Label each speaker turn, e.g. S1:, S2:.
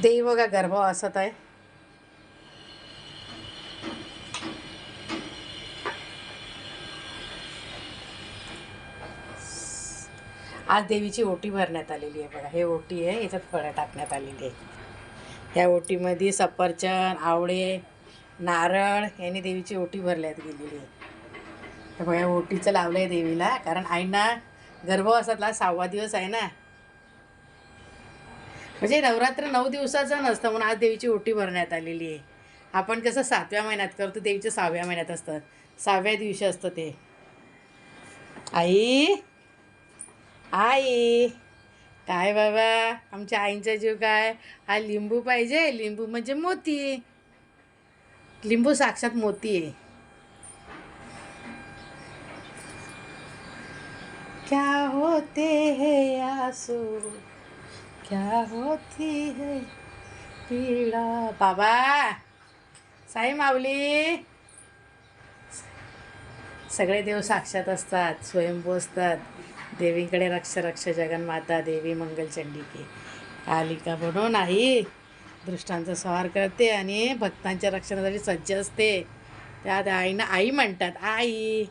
S1: देवी बघा गर्भ असत आहे. आज देवीची ओटी भरण्यात आलेली आहे बघा. हे ओटी आहे, याच्यात फळं टाकण्यात आलेली आहे. या ओटीमध्ये सफरचंद, आवळे, नारळ यांनी देवीची ओटी भरण्यात गेलेली आहे. तर बघा ओटीचं लावलं आहे देवीला, कारण आईंना गर्भवासातला 6वा दिवस आहे ना. म्हणजे नवरात्र 9 दिवसाचं नसतं, म्हणून आज देवीची ओटी भरण्यात आलेली आहे. आपण कसं 7व्या महिन्यात करतो, देवीच्या 6व्या महिन्यात असतं, 6व्या दिवशी असतं ते. आई आई काय बाबा, आमच्या आईंचा जीव काय, हा लिंबू पाहिजे. लिंबू म्हणजे मोती, लिंबू साक्षात मोती आहे. क्या होते हैं आंसू, क्या होती है पीडा. बाबा साई माऊली, सगळे देव साक्षात असतात, स्वयंभू असतात. देवीकडे रक्ष रक्ष जगन्माता देवी मंगलचंडिके कालिका बनून आई दृष्टांचा संहार करते आणि भक्तांच्या रक्षणासाठी सज्ज असते. त्यात आईनं आई म्हणतात. आई